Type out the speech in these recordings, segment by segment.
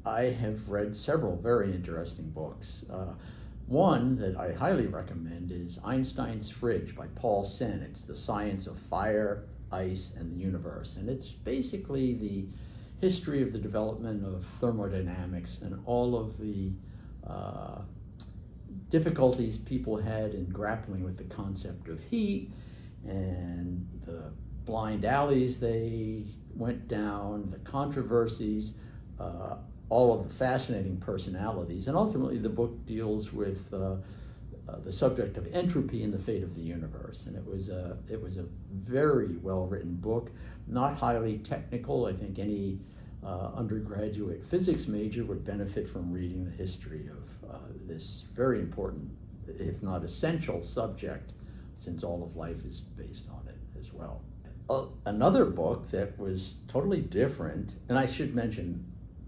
I have read several very interesting books. One that I highly recommend is Einstein's Fridge by Paul Sen. It's the science of fire, ice, and the universe. And it's basically the history of the development of thermodynamics and all of the difficulties people had in grappling with the concept of heat and the blind alleys they went down, the controversies, all of the fascinating personalities, and ultimately the book deals with the subject of entropy and the fate of the universe. And it was a very well written book, not highly technical. I think any undergraduate physics major would benefit from reading the history of this very important, if not essential, subject, since all of life is based on it as well. Another book that was totally different, and I should mention,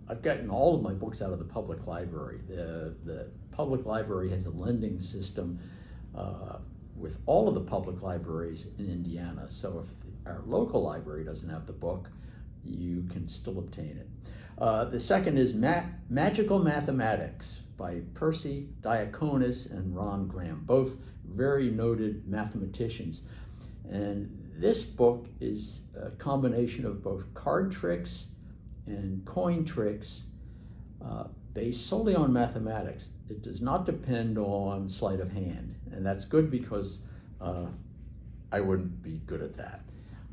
I've gotten all of my books out of the public library. The public library has a lending system with all of the public libraries in Indiana. So if our local library doesn't have the book, you can still obtain it. The second is Magical Mathematics by Percy Diaconis and Ron Graham, both very noted mathematicians. And this book is a combination of both card tricks and coin tricks based solely on mathematics. It does not depend on sleight of hand, and that's good because I wouldn't be good at that.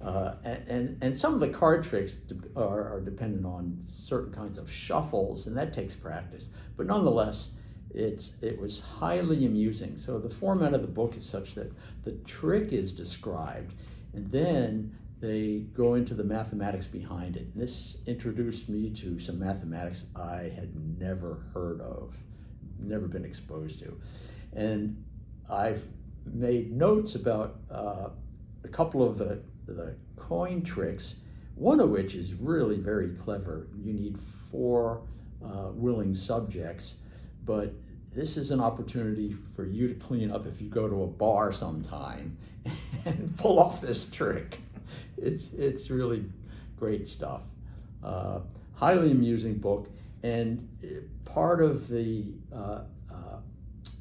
And some of the card tricks are dependent on certain kinds of shuffles, and that takes practice. But nonetheless, it was highly amusing. So the format of the book is such that the trick is described, and then they go into the mathematics behind it. And this introduced me to some mathematics I had never heard of, never been exposed to. And I've made notes about a couple of the coin tricks, one of which is really very clever. You need 4 willing subjects, but this is an opportunity for you to clean up if you go to a bar sometime and pull off this trick. It's really great stuff. Highly amusing book, and part of the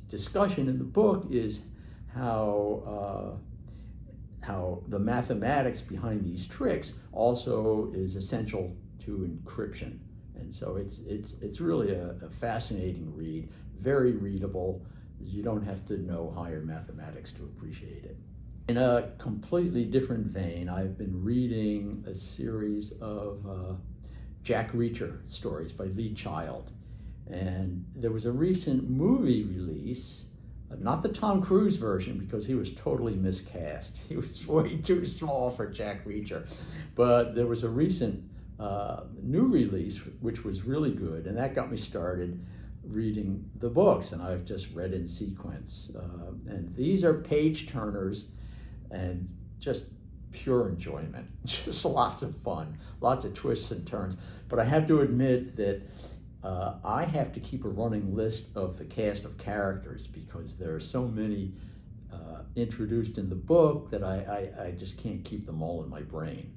discussion in the book is how the mathematics behind these tricks also is essential to encryption. And so it's really a fascinating read, very readable. You don't have to know higher mathematics to appreciate it. In a completely different vein, I've been reading a series of Jack Reacher stories by Lee Child. And there was a recent movie release, not the Tom Cruise version because he was totally miscast. He was way too small for Jack Reacher. But there was a recent new release which was really good, and that got me started reading the books, and I've just read in sequence. And these are page turners and just pure enjoyment, just lots of fun, lots of twists and turns. But I have to admit that I have to keep a running list of the cast of characters because there are so many introduced in the book that I just can't keep them all in my brain.